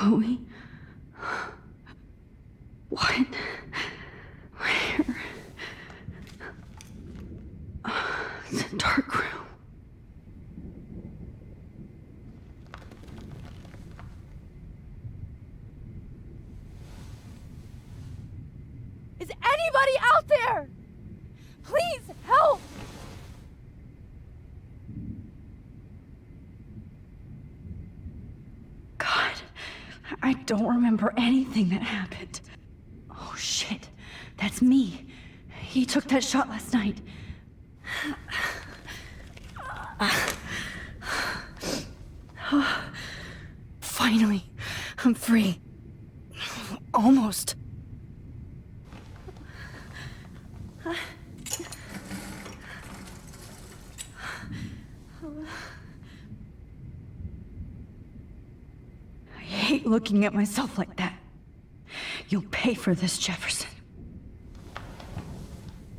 Chloe? What? Where? It's a dark room. Is anybody out there? Please help! God, I don't remember anything that happened. Oh shit, that's me. He took that shot last night. Finally, I'm free. Almost. I hate looking at myself like that. You'll pay for this, Jefferson.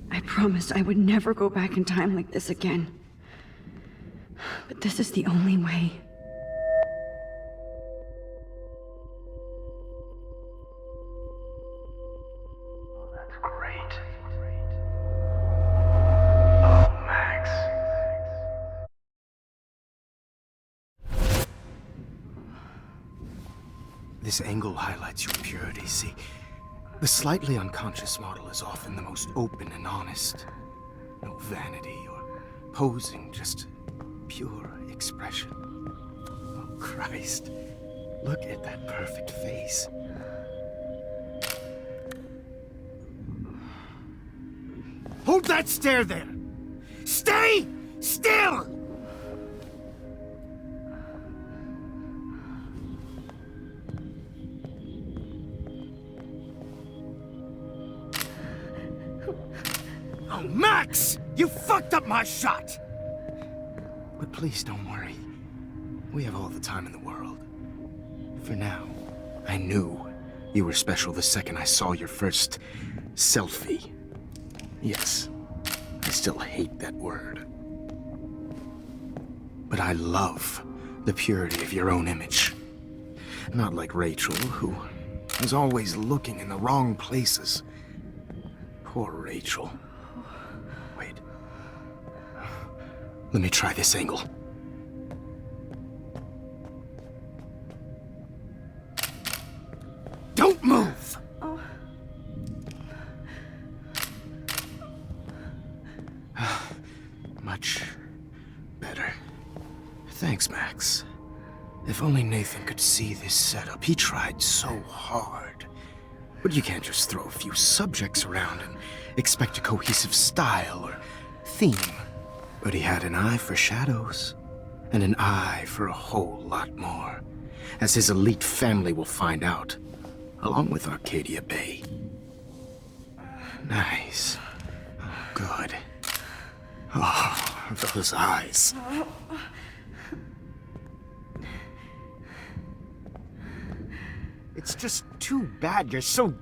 I promised I would never go back in time like this again. But this is the only way. That's great. Oh, Max. This angle highlights your purity, see? The slightly unconscious model is often the most open and honest. No vanity or posing, just pure expression. Oh, Christ. Look at that perfect face. Hold that stare there! Stay still! Oh, Max! You fucked up my shot! But please don't worry. We have all the time in the world. For now, I knew you were special the second I saw your first selfie. Yes, I still hate that word. But I love the purity of your own image. Not like Rachel, who was always looking in the wrong places. Poor Rachel. Wait. Let me try this angle. Don't move! Much better. Thanks, Max. If only Nathan could see this setup. He tried so hard. But you can't just throw a few subjects around and expect a cohesive style or theme. But he had an eye for shadows, and an eye for a whole lot more, as his elite family will find out, along with Arcadia Bay. Nice. Oh, good. Oh, those eyes. It's just too bad you're so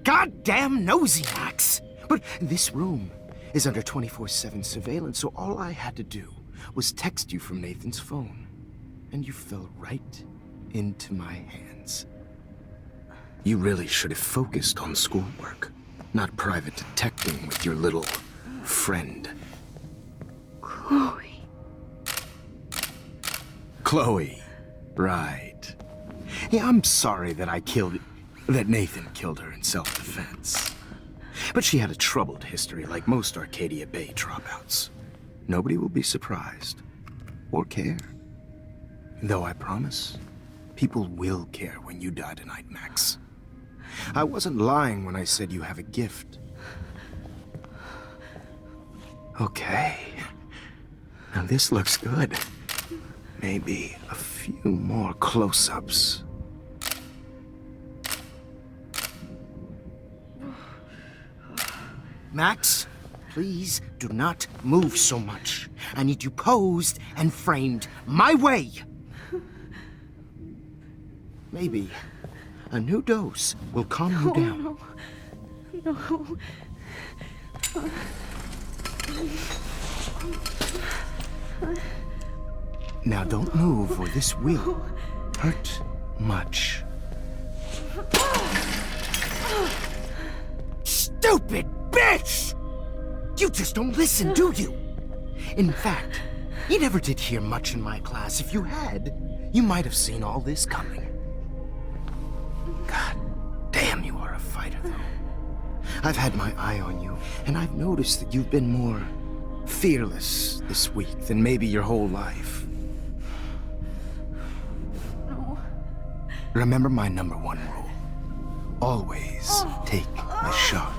goddamn nosy, Max. But this room is under 24/7 surveillance, so all I had to do was text you from Nathan's phone. And you fell right into my hands. You really should have focused on schoolwork, not private detecting with your little friend. Chloe. Chloe, right. Yeah, I'm sorry that Nathan killed her in self-defense. But she had a troubled history like most Arcadia Bay dropouts. Nobody will be surprised. Or care. Though I promise, people will care when you die tonight, Max. I wasn't lying when I said you have a gift. Okay. Now this looks good. Maybe a few more close-ups. Max, please do not move so much. I need you posed and framed my way. Maybe a new dose will calm you down. No. Now don't move or this will hurt much. Stupid bitch! You just don't listen, do you? In fact, you never did hear much in my class. If you had, you might have seen all this coming. God damn, you are a fighter, though. I've had my eye on you, and I've noticed that you've been more fearless this week than maybe your whole life. No. Remember my number one rule. Always take a shot.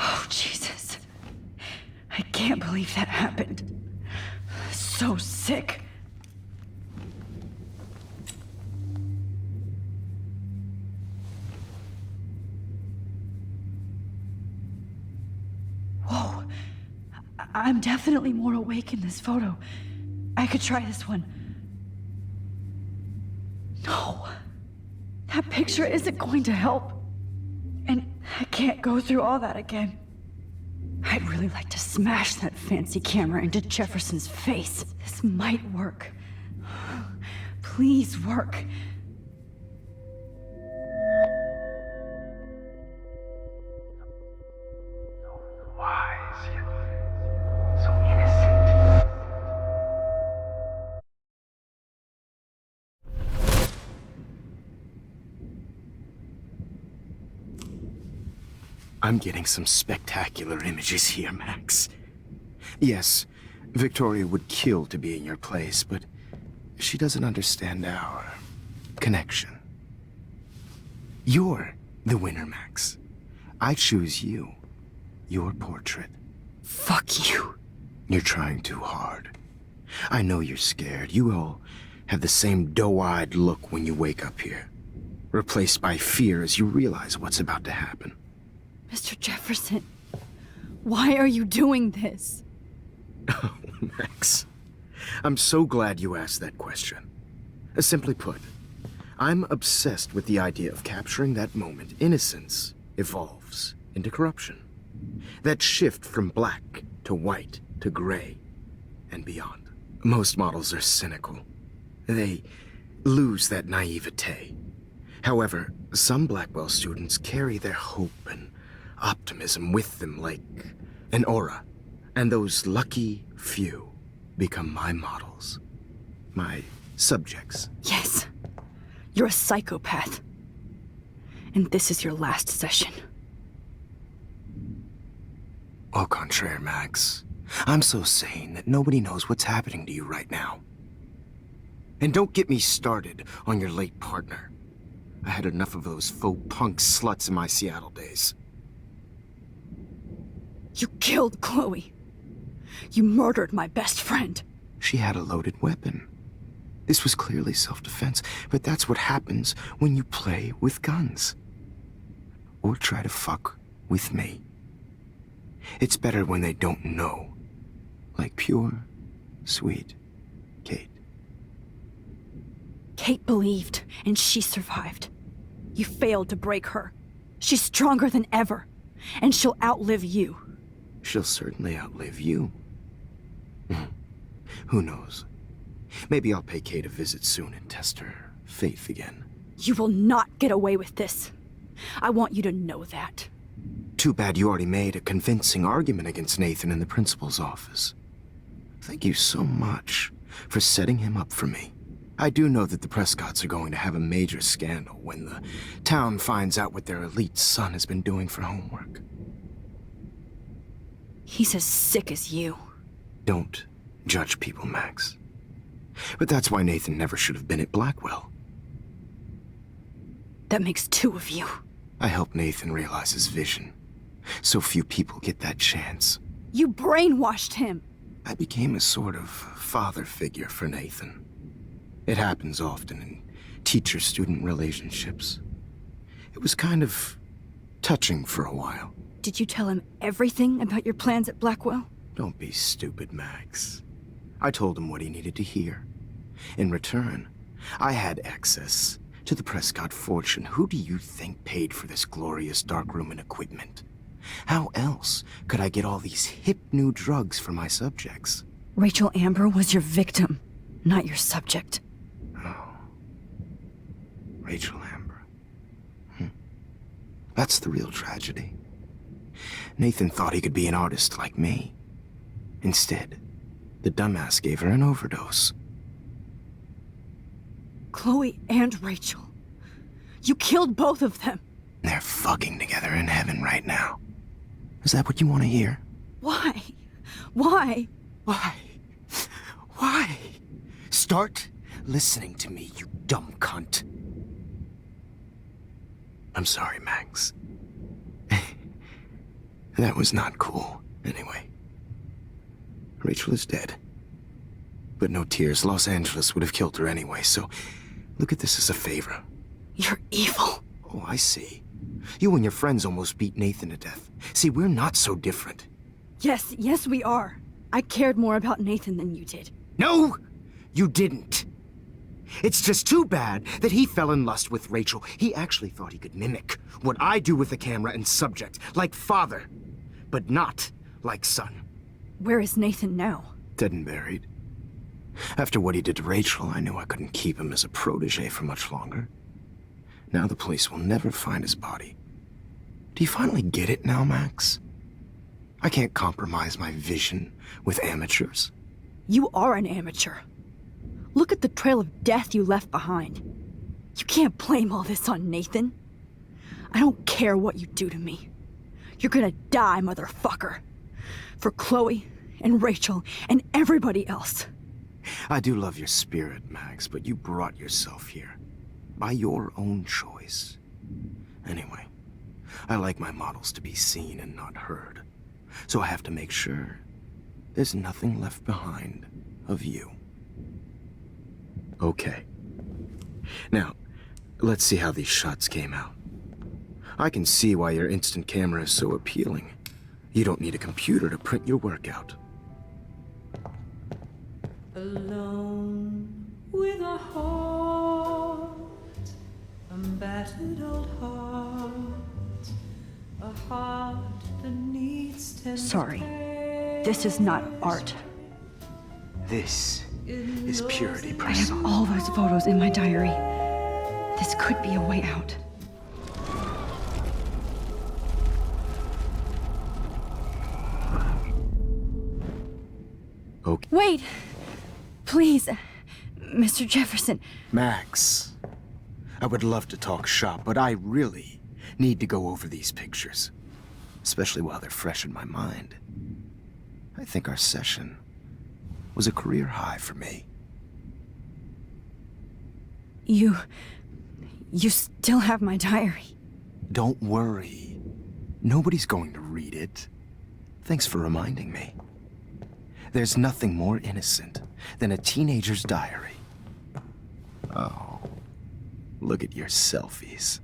Oh, Jesus. I can't believe that happened. So sick. Whoa. I'm definitely more awake in this photo. I could try this one. No. That picture isn't going to help. And I can't go through all that again. I'd really like to smash that fancy camera into Jefferson's face. This might work. Please work. Wise yet so innocent. I'm getting some spectacular images here, Max. Yes, Victoria would kill to be in your place, but she doesn't understand our connection. You're the winner, Max. I choose you. Your portrait. Fuck you. You're trying too hard. I know you're scared. You all have the same doe-eyed look when you wake up here, replaced by fear as you realize what's about to happen. Mr. Jefferson, why are you doing this? Oh, Max. I'm so glad you asked that question. Simply put, I'm obsessed with the idea of capturing that moment innocence evolves into corruption. That shift from black to white to gray and beyond. Most models are cynical. They lose that naivete. However, some Blackwell students carry their hope and optimism with them like an aura. And those lucky few become my models. My subjects. Yes, you're a psychopath. And this is your last session. Au contraire, Max. I'm so sane that nobody knows what's happening to you right now. And don't get me started on your late partner. I had enough of those faux punk sluts in my Seattle days. You killed Chloe. You murdered my best friend. She had a loaded weapon. This was clearly self-defense, but that's what happens when you play with guns. Or try to fuck with me. It's better when they don't know. Like pure, sweet Kate. Kate believed, and she survived. You failed to break her. She's stronger than ever, and she'll outlive you. She'll certainly outlive you. Who knows? Maybe I'll pay Kate a visit soon and test her faith again. You will not get away with this. I want you to know that. Too bad you already made a convincing argument against Nathan in the principal's office. Thank you so much for setting him up for me. I do know that the Prescotts are going to have a major scandal when the town finds out what their elite son has been doing for homework. He's as sick as you. Don't judge people, Max. But that's why Nathan never should have been at Blackwell. That makes two of you. I helped Nathan realize his vision. So few people get that chance. You brainwashed him. I became a sort of father figure for Nathan. It happens often in teacher-student relationships. It was kind of touching for a while. Did you tell him everything about your plans at Blackwell? Don't be stupid, Max. I told him what he needed to hear. In return, I had access to the Prescott fortune. Who do you think paid for this glorious darkroom and equipment? How else could I get all these hip new drugs for my subjects? Rachel Amber was your victim, not your subject. Oh. Rachel Amber. That's the real tragedy. Nathan thought he could be an artist like me. Instead, the dumbass gave her an overdose. Chloe and Rachel. You killed both of them. They're fucking together in heaven right now. Is that what you want to hear? Why? Why? Why? Why? Start listening to me, you dumb cunt. I'm sorry, Max. That was not cool, anyway. Rachel is dead. But no tears. Los Angeles would have killed her anyway, so look at this as a favor. You're evil. Oh, I see. You and your friends almost beat Nathan to death. See, we're not so different. Yes, we are. I cared more about Nathan than you did. No, you didn't. It's just too bad that he fell in lust with Rachel. He actually thought he could mimic what I do with the camera and subject, like father, but not like son. Where is Nathan now? Dead and buried. After what he did to Rachel, I knew I couldn't keep him as a protege for much longer. Now the police will never find his body. Do you finally get it now, Max? I can't compromise my vision with amateurs. You are an amateur. Look at the trail of death you left behind. You can't blame all this on Nathan. I don't care what you do to me. You're gonna die, motherfucker. For Chloe and Rachel and everybody else. I do love your spirit, Max, but you brought yourself here. By your own choice. Anyway, I like my models to be seen and not heard. So I have to make sure there's nothing left behind of you. Okay. Now, let's see how these shots came out. I can see why your instant camera is so appealing. You don't need a computer to print your work out. Alone with a heart, a battered old heart, a heart that needs tender Sorry. This is not art. This is purity I have persona. all those photos in my diary. This could be a way out. Okay. Wait! Please, Mr. Jefferson. Max, I would love to talk shop, but I really need to go over these pictures. Especially while they're fresh in my mind. I think our session was a career high for me. You still have my diary. Don't worry. Nobody's going to read it. Thanks for reminding me. There's nothing more innocent than a teenager's diary. Oh, look at your selfies.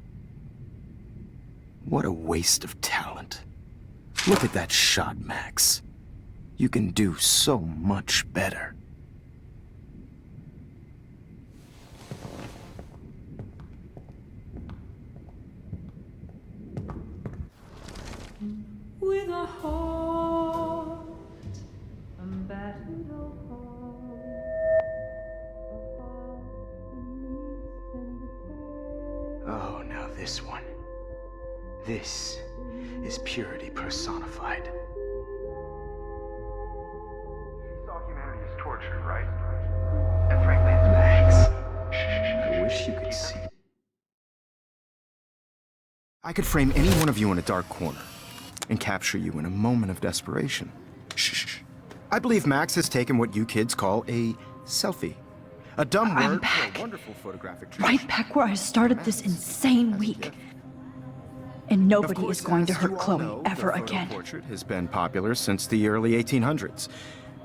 What a waste of talent. Look at that shot, Max. You can do so much better. with a heart, a battered old heart, a heart that needs tender care. Oh, now this one. This is purity personified. You saw humanity as tortured, right? And frankly, it's Max, I wish you could see. I could frame any one of you in a dark corner and capture you in a moment of desperation. Shh. I believe Max has taken what you kids call a selfie. A dumb I'm word back. for a wonderful photographic trick. Right back where I started this insane week. And Of nobody course, is going to as hurt you all Chloe know, ever the photo again. portrait has been popular since the early 1800s.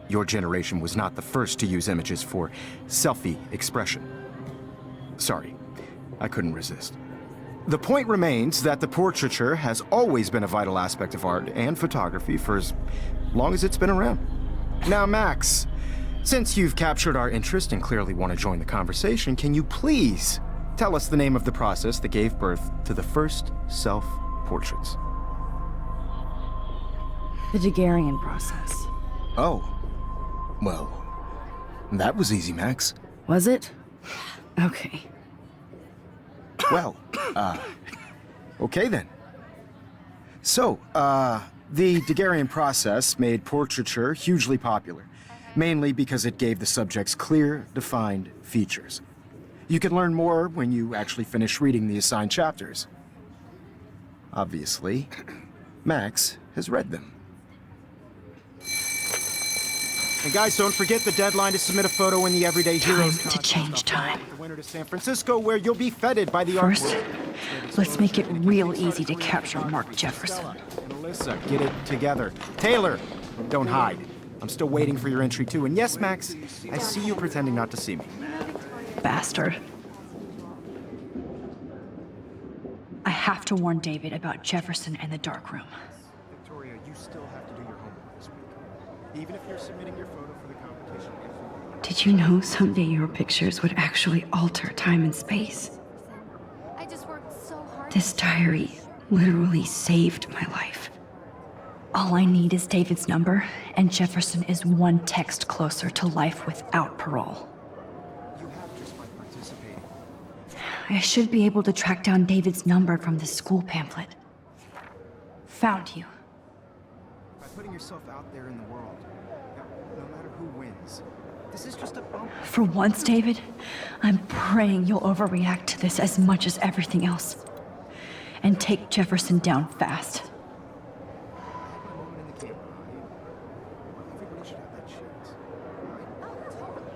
Your generation was not the first to use images for selfie expression. Sorry, I couldn't resist. The point remains that the portraiture has always been a vital aspect of art and photography for as long as it's been around. Now, Max, since you've captured our interest and clearly want to join the conversation, can you please tell us the name of the process that gave birth to the first self-portraits? The Daguerrean process. Oh. Well, that was easy, Max. Was it? Okay. Well, okay then. So, the Daguerrean process made portraiture hugely popular, mainly because it gave the subjects clear, defined features. You can learn more when you actually finish reading the assigned chapters. Obviously, Max has read them. And guys, don't forget the deadline to submit a photo in the Everyday Heroes Time to change time. The winter to San Francisco, where you'll be feted by the First, art world. let's make it real easy to capture Mark Jefferson. And Alyssa, get it together. Taylor, don't hide. I'm still waiting for your entry too. And yes, Max, I see you pretending not to see me. Bastard. I have to warn David about Jefferson and the dark room. Victoria, you still have to do your homework this week. Even if you're submitting your photo for the competition. Did you know someday your pictures would actually alter time and space? I just worked so hard. This diary literally saved my life. All I need is David's number, and Jefferson is one text closer to life without parole. You have just by participating. I should be able to track down David's number from the school pamphlet. Found you. By putting yourself out there in the world, no matter who wins, this is just a bump. For once, David, I'm praying you'll overreact to this as much as everything else. And take Jefferson down fast. Everybody should have that chance. Oh, totally.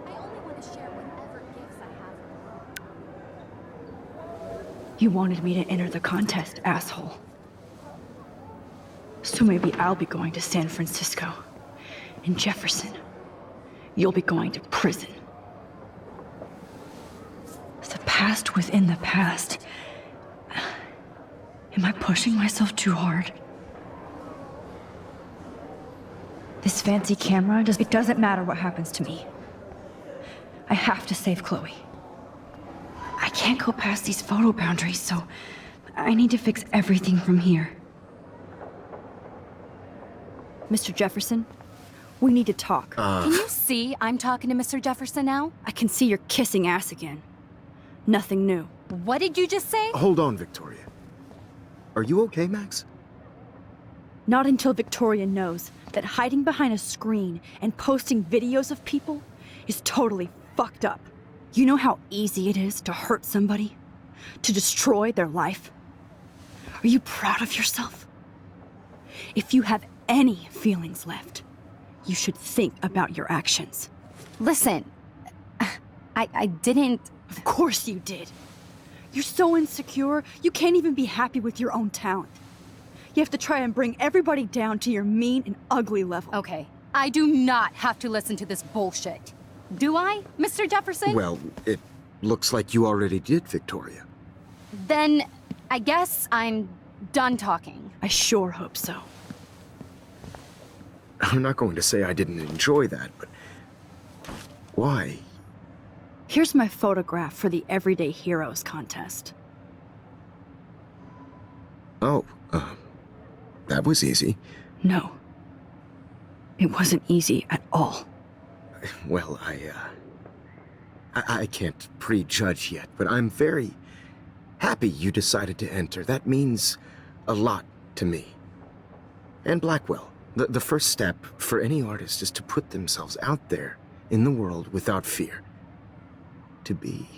I only want to share whatever gifts I have. You wanted me to enter the contest, asshole. So maybe I'll be going to San Francisco. And Jefferson, you'll be going to prison. The past within the past. Am I pushing myself too hard? This fancy camera, it doesn't matter what happens to me. I have to save Chloe. I can't go past these photo boundaries, so I need to fix everything from here. Mr. Jefferson, we need to talk. Can you see I'm talking to Mr. Jefferson now? I can see you're kissing ass again. Nothing new. What did you just say? Hold on, Victoria. Are you okay, Max? Not until Victoria knows that hiding behind a screen and posting videos of people is totally fucked up. You know how easy it is to hurt somebody? To destroy their life? Are you proud of yourself? If you have any feelings left, you should think about your actions. Listen, I didn't... Of course you did. You're so insecure, you can't even be happy with your own talent. You have to try and bring everybody down to your mean and ugly level. Okay, I do not have to listen to this bullshit. Do I, Mr. Jefferson? Well, it looks like you already did, Victoria. Then I guess I'm done talking. I sure hope so. I'm not going to say I didn't enjoy that, but why? Here's my photograph for the Everyday Heroes contest. Oh, that was easy. No. It wasn't easy at all. Well, I can't prejudge yet, but I'm very happy you decided to enter. That means a lot to me. And Blackwell. The first step for any artist is to put themselves out there in the world without fear. To be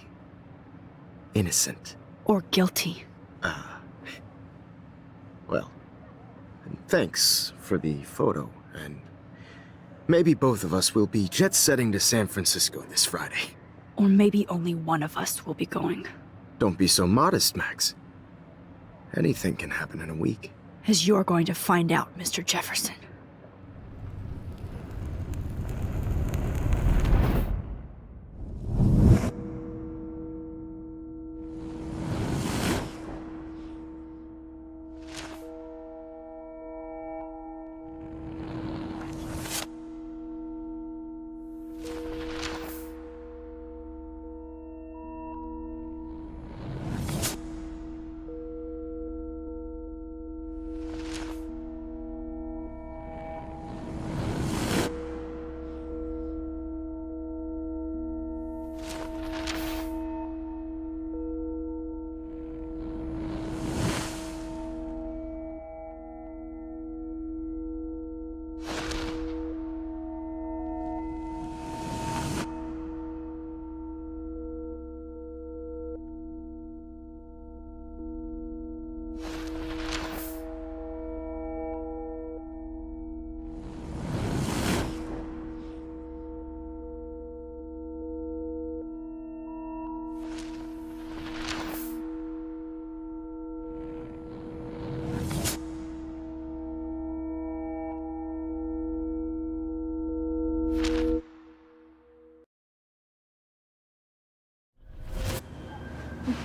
innocent. Or guilty. Well, thanks for the photo, and maybe both of us will be jet-setting to San Francisco this Friday. Or maybe only one of us will be going. Don't be so modest, Max. Anything can happen in a week. As you're going to find out, Mr. Jefferson.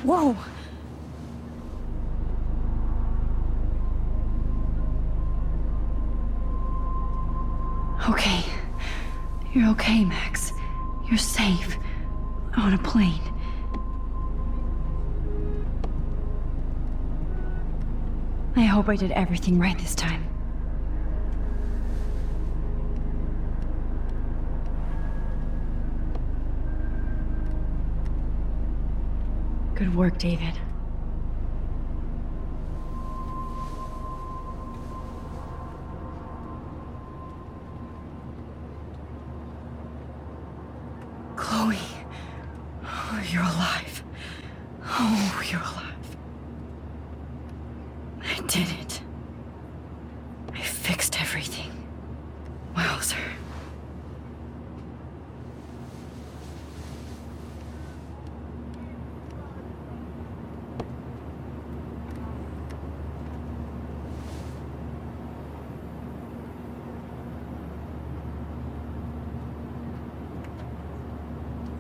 Whoa! Okay. You're okay, Max. You're safe. On a plane. I hope I did everything right this time. Good work, David. Chloe. Oh, you're alive. Oh, you're alive. I did it. I fixed everything. Wowzer.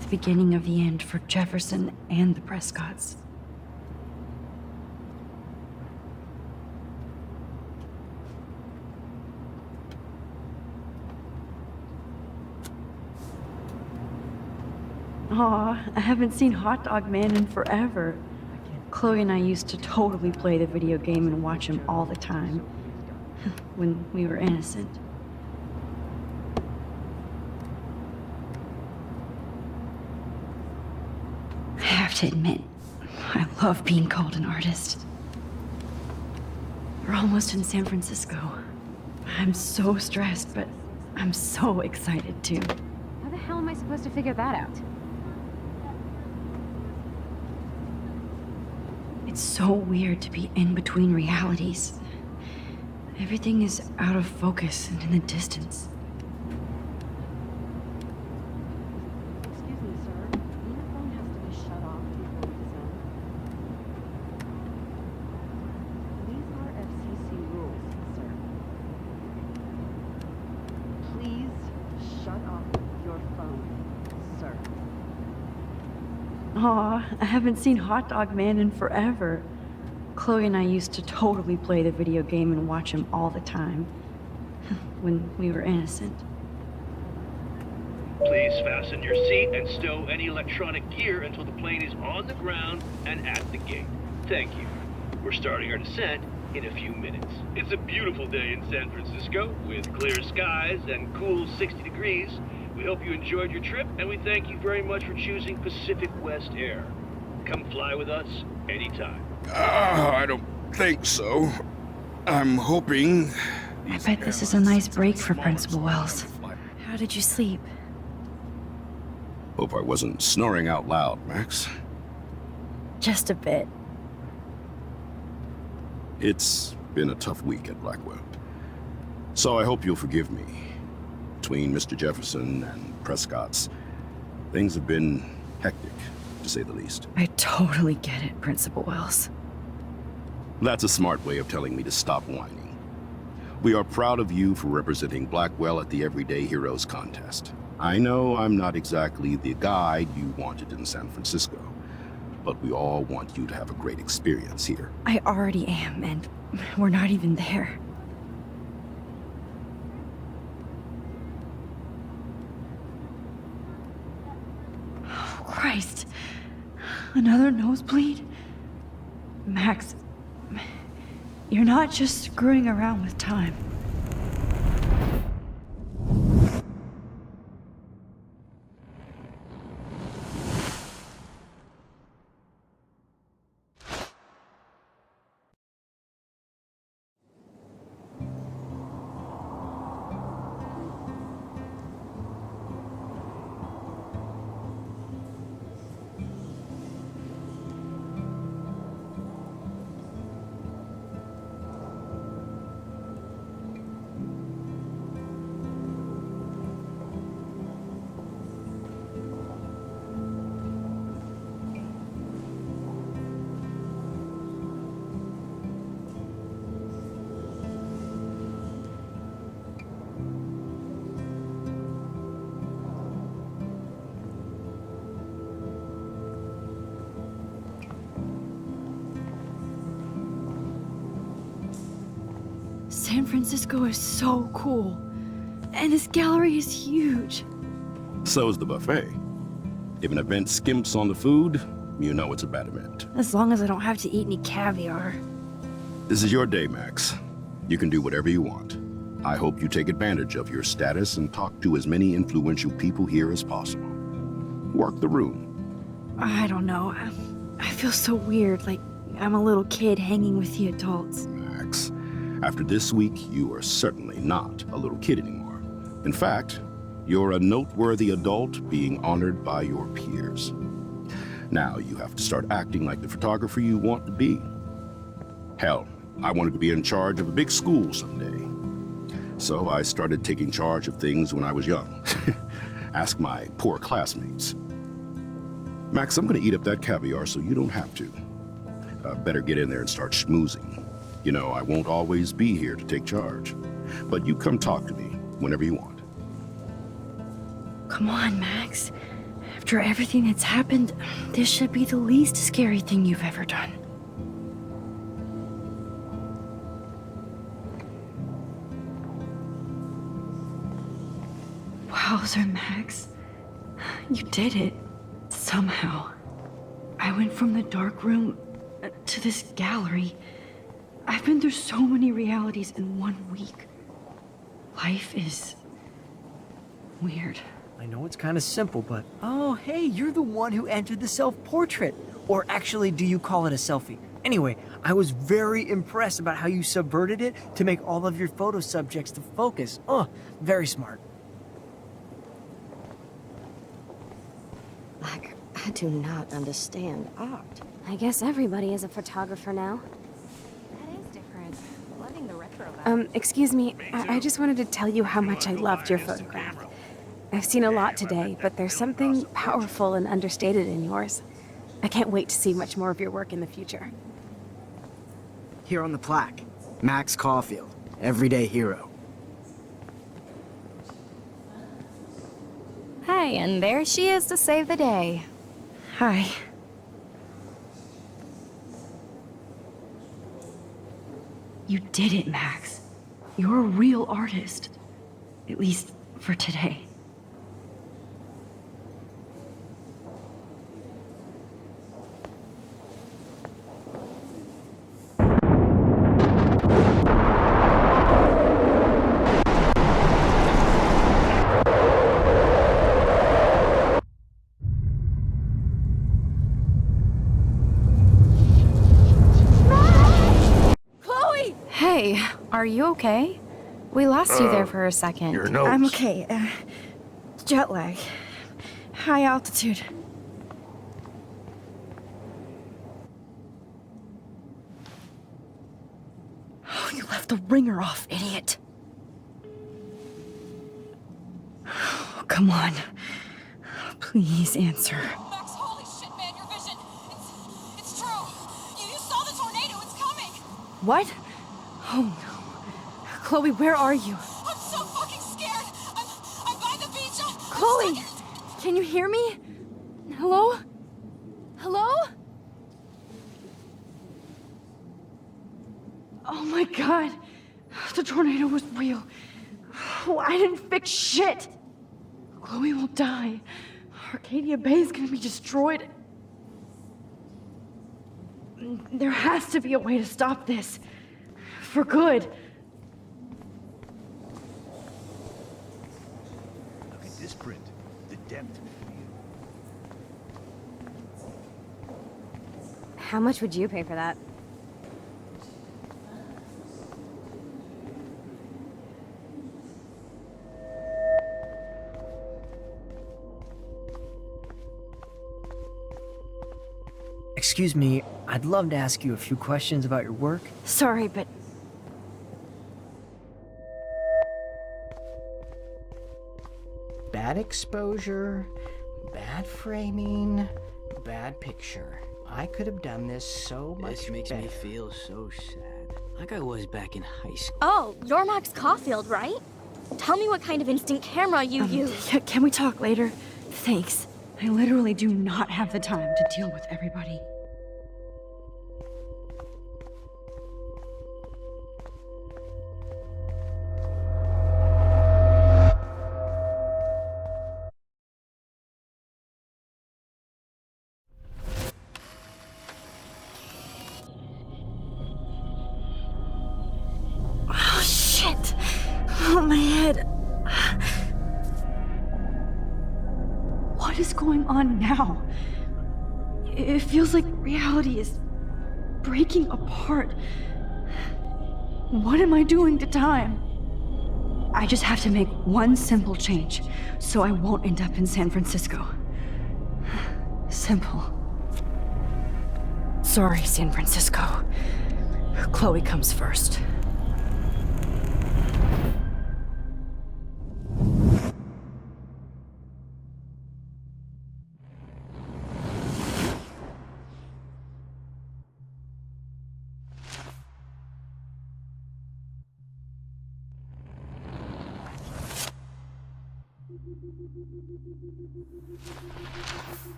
The beginning of the end for Jefferson and the Prescotts. Aw, I haven't seen Hot Dog Man in forever. Chloe and I used to totally play the video game and watch him all the time. When we were innocent. I have to admit, I love being called an artist. We're almost in San Francisco. I'm so stressed, but I'm so excited too. How the hell am I supposed to figure that out? It's so weird to be in between realities. Everything is out of focus and in the distance. Excuse me, sir. Your phone has to be shut off before we descend. These are FCC rules, sir. Please shut off your phone, sir. Aw, I haven't seen Hot Dog Man in forever. Chloe and I used to totally play the video game and watch him all the time. When we were innocent. Please fasten your seat and stow any electronic gear until the plane is on the ground and at the gate. Thank you. We're starting our descent in a few minutes. It's a beautiful day in San Francisco with clear skies and cool 60 degrees. We hope you enjoyed your trip, and we thank you very much for choosing Pacific West Air. Come fly with us anytime. I don't think so. I'm hoping... I bet this is a nice break for Principal Wells. How did you sleep? Hope I wasn't snoring out loud, Max. Just a bit. It's been a tough week at Blackwell. So I hope you'll forgive me. Between Mr. Jefferson and Prescott's, things have been hectic, to say the least. I totally get it, Principal Wells. That's a smart way of telling me to stop whining. We are proud of you for representing Blackwell at the Everyday Heroes contest. I know I'm not exactly the guide you wanted in San Francisco, but we all want you to have a great experience here. I already am, and we're not even there. Oh, Christ. Another nosebleed? Max, you're not just screwing around with time. San Francisco is so cool. And this gallery is huge. So is the buffet. If an event skimps on the food, you know it's a bad event. As long as I don't have to eat any caviar. This is your day, Max. You can do whatever you want. I hope you take advantage of your status and talk to as many influential people here as possible. Work the room. I don't know. I feel so weird, like I'm a little kid hanging with the adults. Max, after this week, you are certainly not a little kid anymore. In fact, you're a noteworthy adult being honored by your peers. Now you have to start acting like the photographer you want to be. Hell, I wanted to be in charge of a big school someday. So I started taking charge of things when I was young. Ask my poor classmates. Max, I'm gonna eat up that caviar so you don't have to. Better get in there and start schmoozing. You know, I won't always be here to take charge. But you come talk to me whenever you want. Come on, Max. After everything that's happened, this should be the least scary thing you've ever done. Wowzer, Max. You did it. Somehow. I went from the dark room to this gallery. I've been through so many realities in 1 week. Life is weird. I know it's kind of simple, but... Oh, hey, you're the one who entered the self-portrait. Or actually, do you call it a selfie? Anyway, I was very impressed about how you subverted it to make all of your photo subjects to focus. Oh, very smart. Like, I do not understand art. I guess everybody is a photographer now. That is different. Loving the retro vibe. Excuse me, I just wanted to tell you how much I loved your photograph. I've seen a lot today, but there's something powerful and understated in yours. I can't wait to see much more of your work in the future. Here on the plaque, Max Caulfield, everyday hero. Hey, and there she is to save the day. Hi. You did it, Max. You're a real artist. At least for today. Hey, are you okay? We lost you there for a second. Your notes. I'm okay. Jet lag. High altitude. Oh, you left the ringer off, idiot. Oh, come on. Please answer. Max, holy shit, man, your vision. It's true. You saw the tornado. It's coming. What? Oh no. Chloe, where are you? I'm so fucking scared. I'm by the beach. Chloe! Can you hear me? Hello? Hello? Oh my god. The tornado was real. Oh, I didn't fix shit. Chloe will die. Arcadia Bay is gonna be destroyed. There has to be a way to stop this. For good. Look at this print. The depth of field. How much would you pay for that? Excuse me, I'd love to ask you a few questions about your work. Sorry, but Bad exposure, bad framing, bad picture. I could have done this so much This makes better. me feel so sad. Like I was back in high school. Oh, you're Max Caulfield, right? Tell me what kind of instant camera you use. Can we talk later? Thanks. I literally do not have the time to deal with everybody. Shit! Oh, my head. What is going on now? It feels like reality is breaking apart. What am I doing to time? I just have to make one simple change, so I won't end up in San Francisco. Simple. Sorry, San Francisco. Chloe comes first.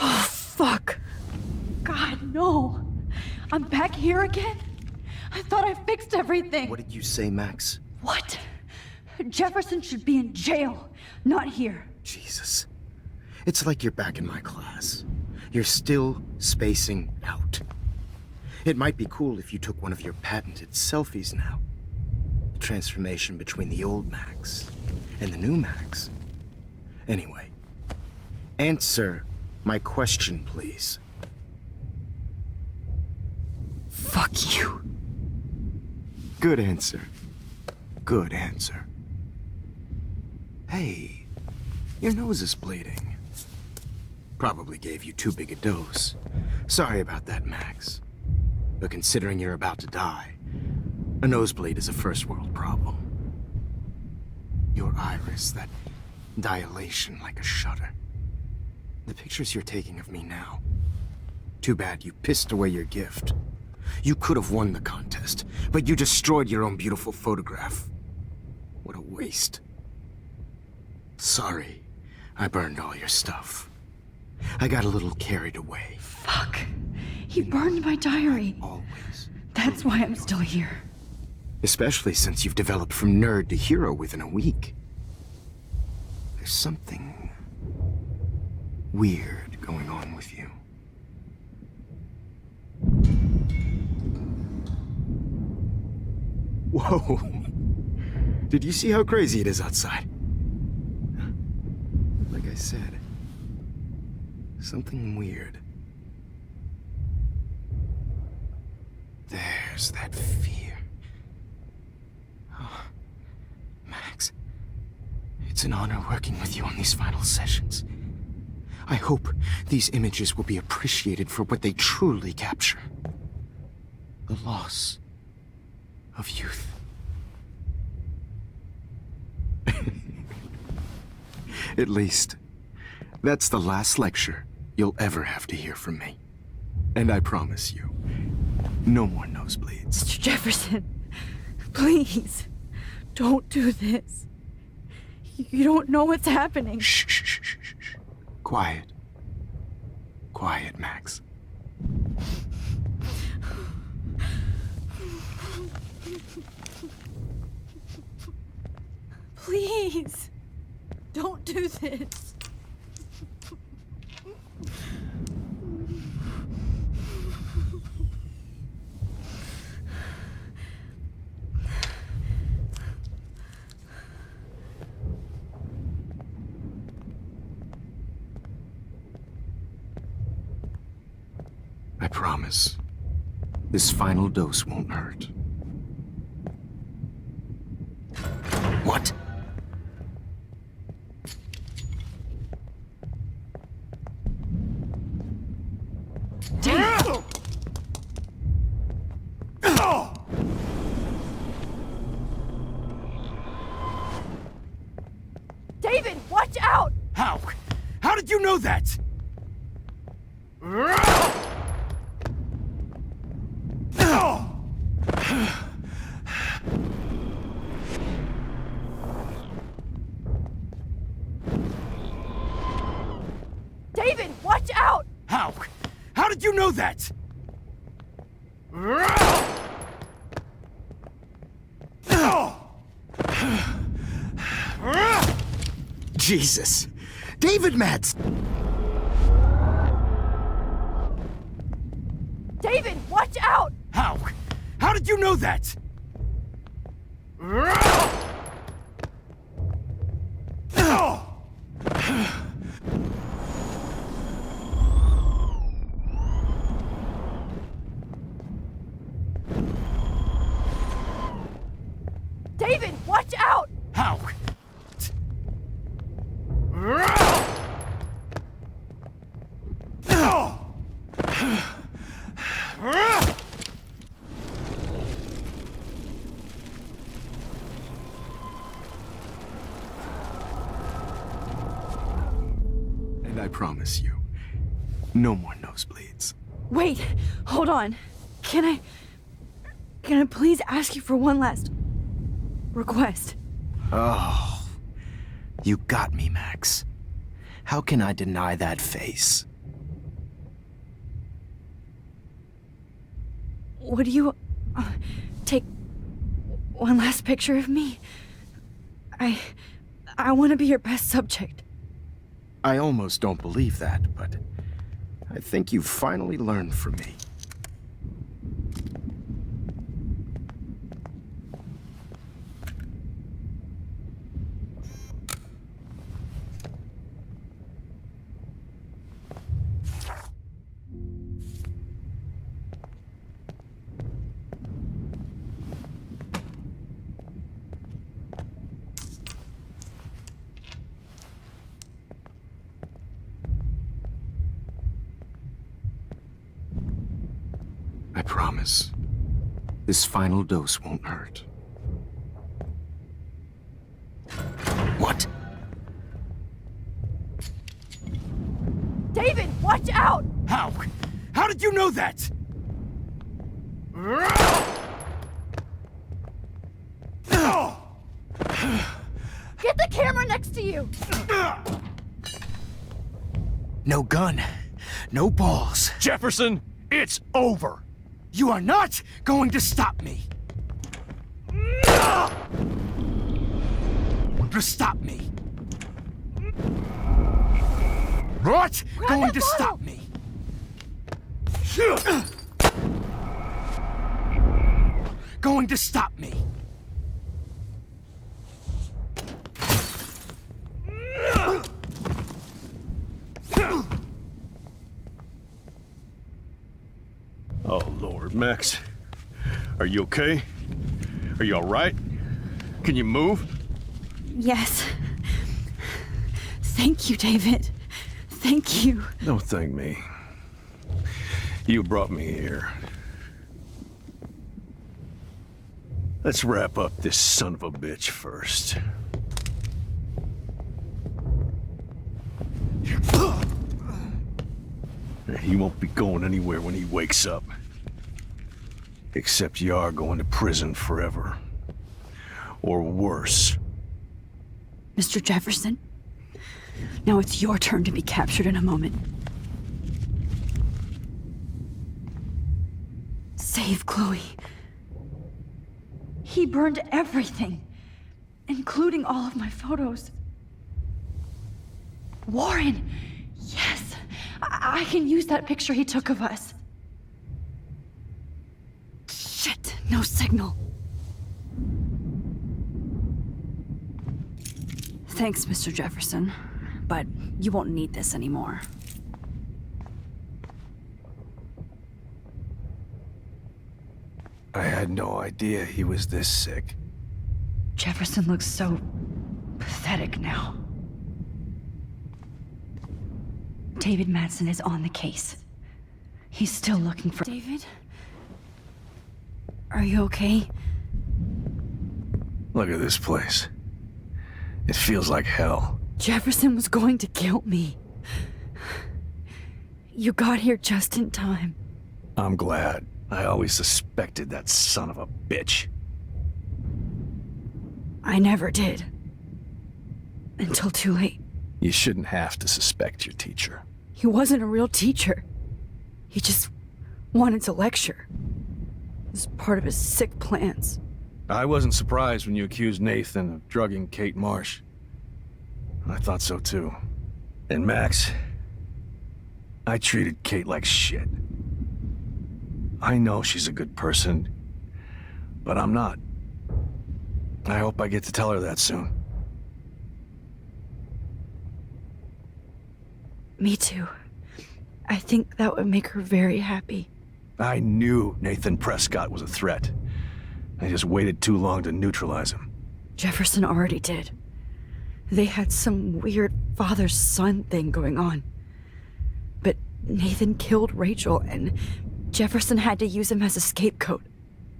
Oh, fuck. God, no. I'm back here again? I thought I fixed everything. What did you say, Max? What? Jefferson should be in jail, not here. Jesus. It's like you're back in my class. You're still spacing out. It might be cool if you took one of your patented selfies now. The transformation between the old Max and the new Max. Anyway, answer my question, please. Fuck you. Good answer. Good answer. Hey, your nose is bleeding. Probably gave you too big a dose. Sorry about that, Max. But considering you're about to die, a nosebleed is a first world problem. Your iris, that dilation like a shutter. The pictures you're taking of me now. Too bad you pissed away your gift. You could have won the contest, but you destroyed your own beautiful photograph. What a waste. Sorry, I burned all your stuff. I got a little carried away. Fuck. He burned my diary. Always. That's why I'm still here. Especially since you've developed from nerd to hero within a week. There's something weird going on with you. Whoa. Did you see how crazy it is outside? Like I said, something weird. There's that fear. Oh, Max, it's an honor working with you on these final sessions. I hope these images will be appreciated for what they truly capture. The loss of youth. At least, that's the last lecture you'll ever have to hear from me. And I promise you, no more nosebleeds. Mr. Jefferson, please, don't do this. You don't know what's happening. Shh, shh, shh, shh, shh. Quiet. Quiet, Max. Please, don't do this. I promise, this final dose won't hurt. What? David, watch out! How? How did you know that? you know that? Jesus. David Mads. David, watch out! How? How did you know that? David, watch out! How? And I promise you, no more nosebleeds. Wait, hold on. Can I please ask you for one last request? Oh, you got me, Max. How can I deny that face? Would you take one last picture of me? I want to be your best subject. I almost don't believe that, but I think you've finally learned from me. I promise. This final dose won't hurt. What? David, watch out! How? How did you know that? Get the camera next to you! No gun. No balls. Jefferson, it's over. You are not going to stop me. To stop me. What? Going to stop me. Going to stop me. Oh, Lord, Max. Are you okay? Are you all right? Can you move? Yes. Thank you, David. Thank you. Don't thank me. You brought me here. Let's wrap up this son of a bitch first. He won't be going anywhere when he wakes up. Except you are going to prison forever. Or worse. Mr. Jefferson, now it's your turn to be captured in a moment. Save Chloe. He burned everything, including all of my photos. Warren! Yes! I can use that picture he took of us. Shit, no signal. Thanks, Mr. Jefferson, but you won't need this anymore. I had no idea he was this sick. Jefferson looks so pathetic now. David Madsen is on the case. He's still looking for... David? Are you okay? Look at this place. It feels like hell. Jefferson was going to kill me. You got here just in time. I'm glad. I always suspected that son of a bitch. I never did. Until too late. You shouldn't have to suspect your teacher. He wasn't a real teacher. He just wanted to lecture. It was part of his sick plans. I wasn't surprised when you accused Nathan of drugging Kate Marsh. I thought so too. And Max, I treated Kate like shit. I know she's a good person, but I'm not. I hope I get to tell her that soon. Me too. I think that would make her very happy. I knew Nathan Prescott was a threat. I just waited too long to neutralize him. Jefferson already did. They had some weird father-son thing going on. But Nathan killed Rachel, and Jefferson had to use him as a scapegoat.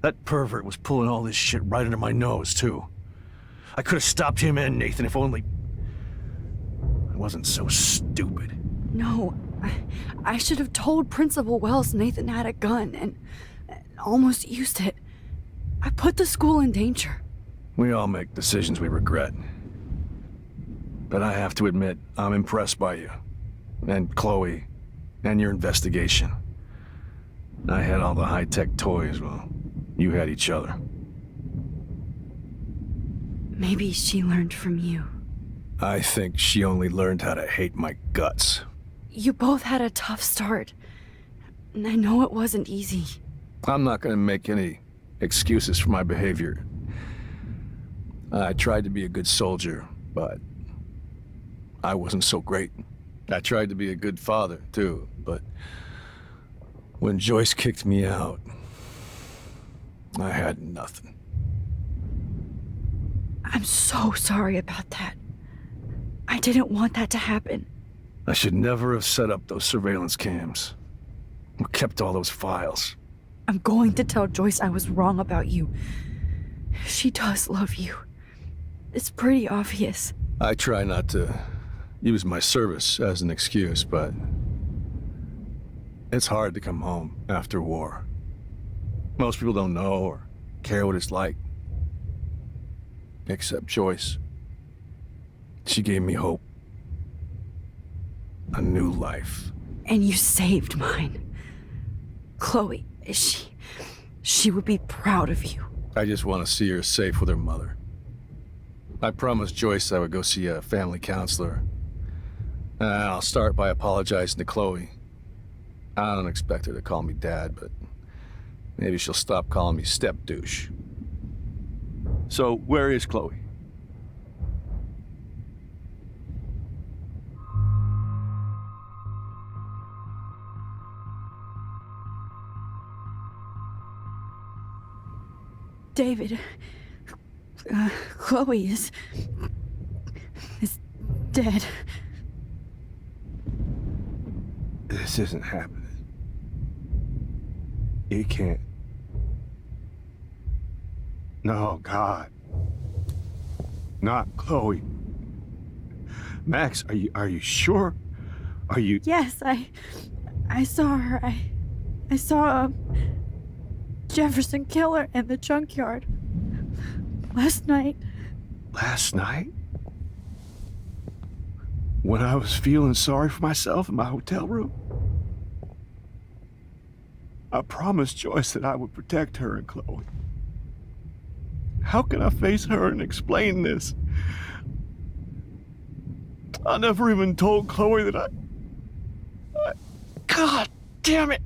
That pervert was pulling all this shit right under my nose, too. I could have stopped him and Nathan if only... I wasn't so stupid. No, I should have told Principal Wells Nathan had a gun and almost used it. I put the school in danger. We all make decisions we regret. But I have to admit, I'm impressed by you. And Chloe. And your investigation. I had all the high-tech toys, well, you had each other. Maybe she learned from you. I think she only learned how to hate my guts. You both had a tough start. And I know it wasn't easy. I'm not gonna make any excuses for my behavior. I tried to be a good soldier, but I wasn't so great. I tried to be a good father, too, but when Joyce kicked me out, I had nothing. I'm so sorry about that. I didn't want that to happen. I should never have set up those surveillance cams. Or kept all those files. I'm going to tell Joyce I was wrong about you. She does love you. It's pretty obvious. I try not to use my service as an excuse, but it's hard to come home after war. Most people don't know or care what it's like. Except Joyce. She gave me hope. A new life. And you saved mine. Chloe, she would be proud of you. I just want to see her safe with her mother. I promised Joyce I would go see a family counselor. And I'll start by apologizing to Chloe. I don't expect her to call me Dad, but maybe she'll stop calling me step-douche. So, where is Chloe? David, Chloe is dead. This isn't happening. It can't. No, God. Not Chloe. Max, are you sure? Are you... Yes, I saw her. I saw Jefferson kill her in the junkyard. Last night. Last night? When I was feeling sorry for myself in my hotel room? I promised Joyce that I would protect her and Chloe. How can I face her and explain this? I never even told Chloe that I... God damn it!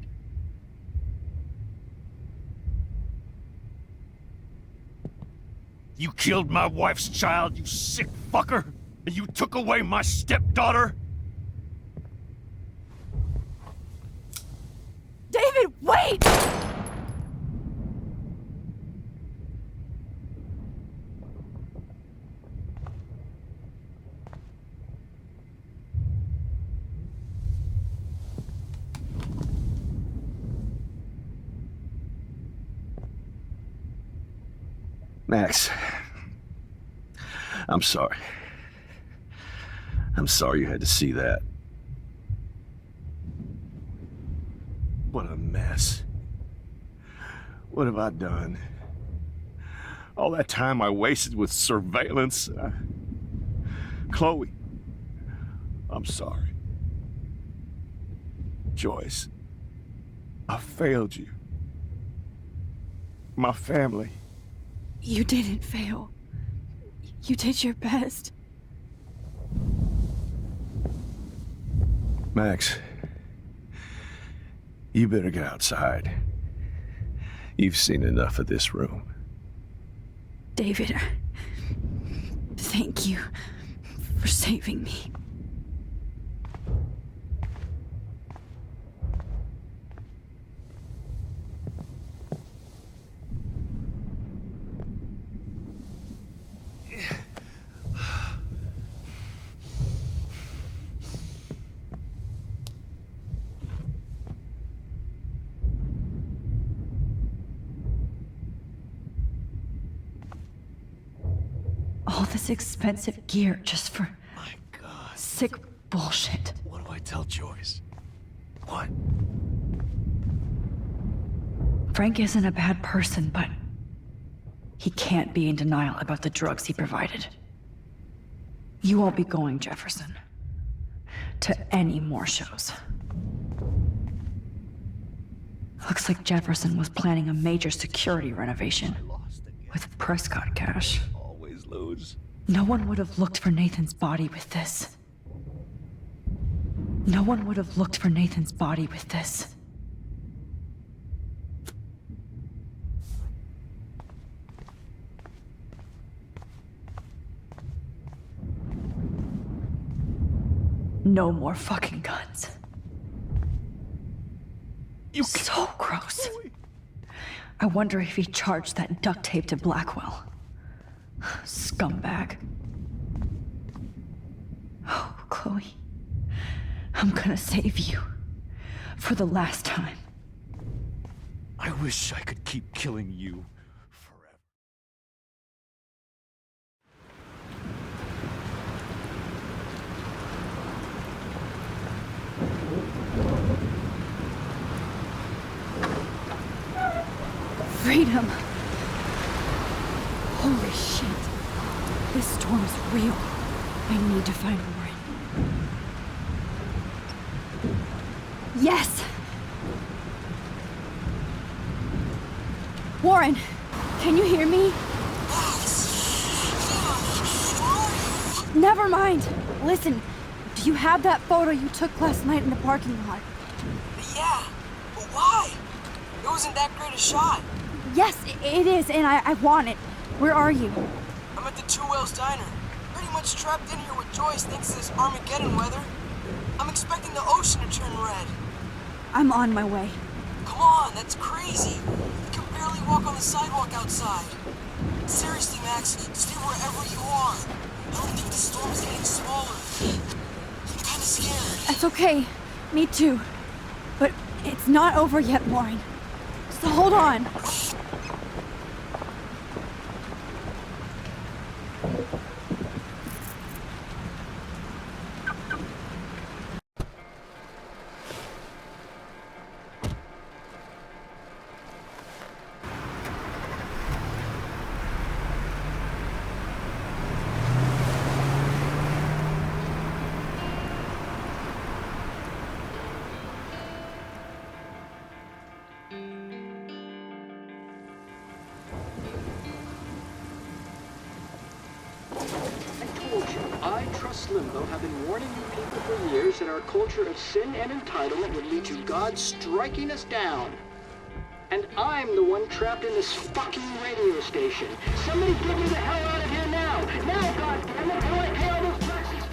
You killed my wife's child, you sick fucker! And you took away my stepdaughter? David, wait! Max, I'm sorry. I'm sorry you had to see that. What a mess. What have I done? All that time I wasted with surveillance. Chloe, I'm sorry. Joyce, I failed you. My family. You didn't fail. You did your best. Max, you better get outside. You've seen enough of this room. David, thank you for saving me. All this expensive gear just for sick bullshit. What do I tell Joyce? What? Frank isn't a bad person, but he can't be in denial about the drugs he provided. You won't be going, Jefferson, to any more shows. Looks like Jefferson was planning a major security renovation with Prescott cash. Always lose. No one would have looked for Nathan's body with this. No one would have looked for Nathan's body with this. No more fucking guns. You so gross. I wonder if he charged that duct tape to Blackwell. Scumbag. Oh, Chloe. I'm gonna save you. For the last time. I wish I could keep killing you forever. Freedom. Holy shit. This storm is real. I need to find Warren. Yes! Warren, can you hear me? Never mind. Listen, do you have that photo you took last night in the parking lot? Yeah, but why? It wasn't that great a shot. Yes, it is, and I want it. Where are you? I'm at the Two Whales Diner. Pretty much trapped in here with Joyce thanks to this Armageddon weather. I'm expecting the ocean to turn red. I'm on my way. Come on, that's crazy. You can barely walk on the sidewalk outside. Seriously, Max, stay wherever you are. I don't think the storm is getting smaller. I'm kinda scared. That's okay. Me too. But it's not over yet, Warren. So hold on. I, Trust Limbo, have been warning you people for years that our culture of sin and entitlement would lead to God striking us down. And I'm the one trapped in this fucking radio station. Somebody get me the hell out of here now! Now, goddammit, before I pay all those taxes!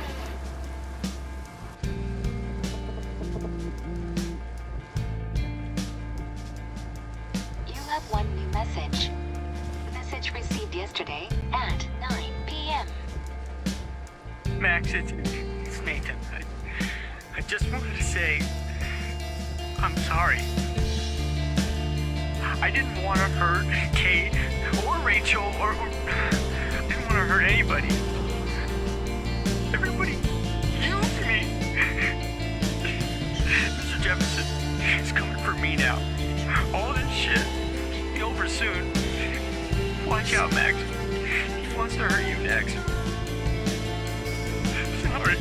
You have one new message. Message received yesterday at 9 p.m. Max, it's Nathan. I just wanted to say, I'm sorry. I didn't want to hurt Kate or Rachel or I didn't want to hurt anybody. Everybody used me. Mr. Jefferson is coming for me now. All this shit will be over soon. Watch out, Max. He wants to hurt you next. Sorry.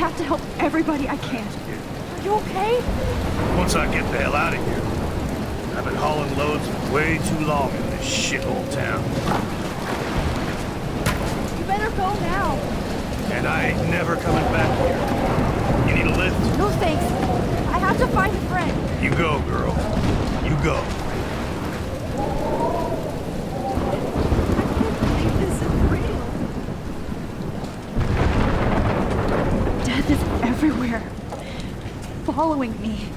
have to help everybody I can. Are you okay? Once I get the hell out of here. I've been hauling loads way too long in this shithole town. You better go now. And I ain't never coming back here. You need a lift? No thanks. I have to find a friend. You go, girl. You go. This is real. Death is everywhere. Following me.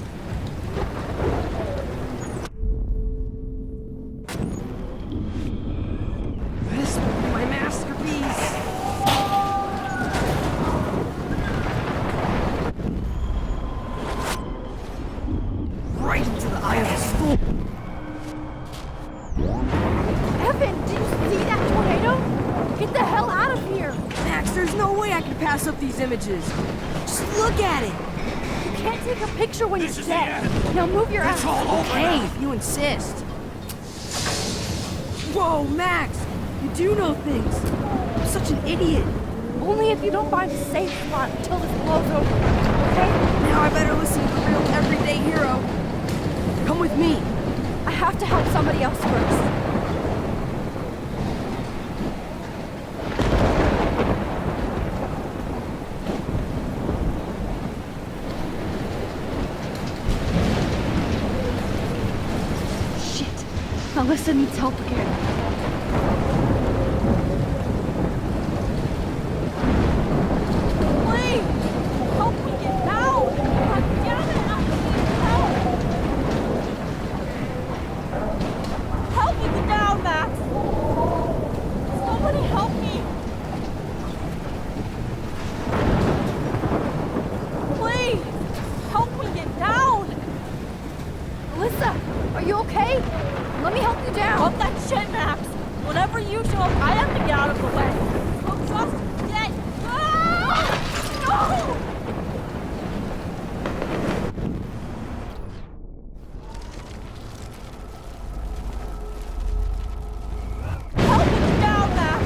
This will be my masterpiece. Right into the eye of the storm. Evan, did you see that tornado? Get the hell out of here. Max, there's no way I can pass up these images. Just look at it. You can't take a picture when it's dead. Now move your ass. Okay, if you insist. Whoa, Max! You do know things. I'm such an idiot. Only if you don't find a safe spot until this blows over. Okay? Now I better listen to the real everyday hero. Come with me. I have to help somebody else first. Alyssa needs help again. Please! Help me get down! God damn it! I need help! Help me get down, Max! Somebody help me! Please! Help me get down! Alyssa, are you okay? Let me help you down. Hold that shit, Max. Whenever you show up, I have to get out of the way. So just get... Ah! No! Help me get down, Max.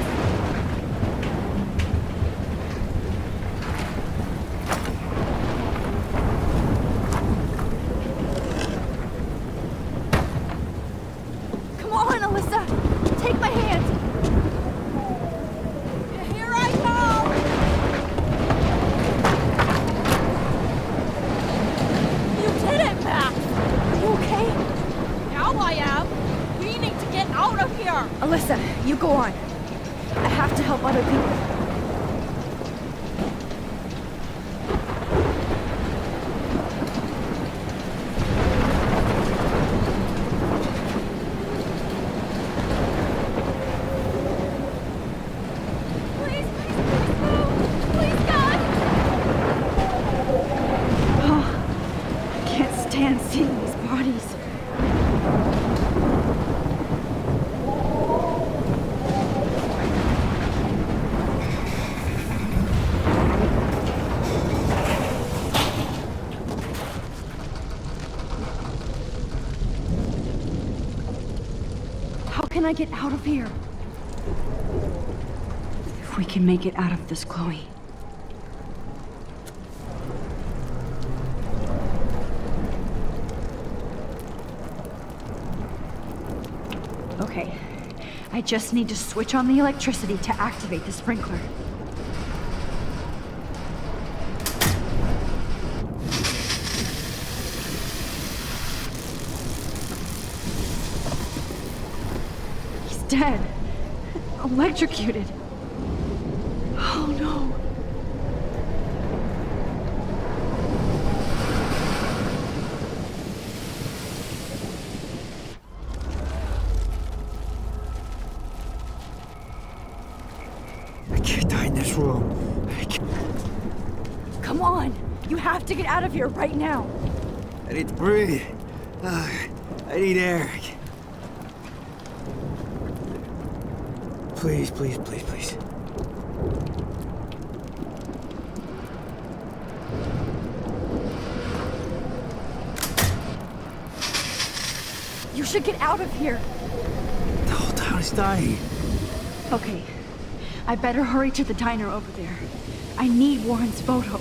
Come on, Alyssa. Take my hand. Here I go. You did it, Max. Are you okay? Now I am. We need to get out of here. Alyssa, you go on. I have to help other people. Can't see these bodies. How can I get out of here? If we can make it out of this, Chloe. Okay, I just need to switch on the electricity to activate the sprinkler. He's dead. Electrocuted. Oh no. Room. Come on! You have to get out of here right now! I need to breathe. I need air. Please, please, please, please. You should get out of here! The whole town is dying. Okay. I better hurry to the diner over there. I need Warren's photo.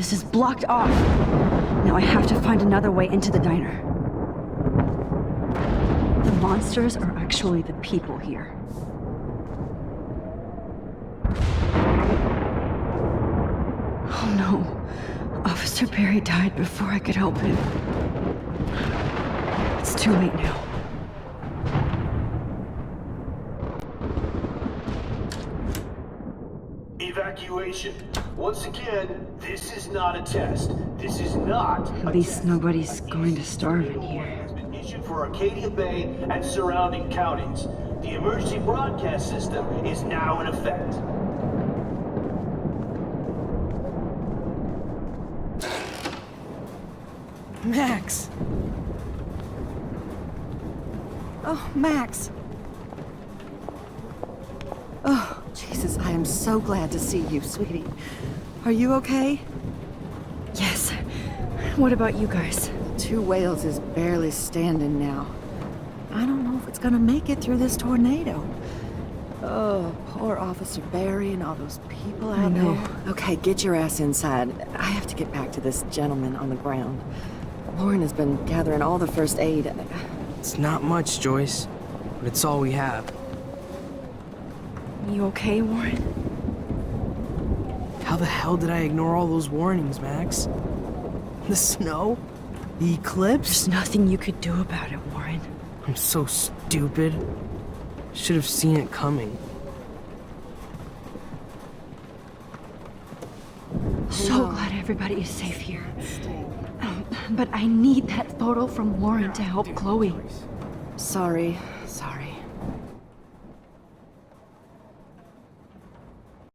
This is blocked off. Now I have to find another way into the diner. The monsters are actually the people here. Oh no. Officer Barry died before I could help him. It's too late now. Evacuation. Once again, this is not a test. This is not. At least nobody's going to starve in here. Has been issued for Arcadia Bay and surrounding counties. The emergency broadcast system is now in effect. Max! Oh, Max! Oh, Jesus, I am so glad to see you, sweetie. Are you okay? Yes. What about you guys? Two Whales is barely standing now. I don't know if it's gonna make it through this tornado. Oh, poor Officer Barry and all those people out there. Okay, get your ass inside. I have to get back to this gentleman on the ground. Lauren has been gathering all the first aid. It's not much, Joyce, but it's all we have. You okay, Warren? How the hell did I ignore all those warnings, Max? The snow? The eclipse? There's nothing you could do about it, Warren. I'm so stupid. Should have seen it coming. So glad everybody is safe here. But I need that photo from Warren to help Chloe. Sorry.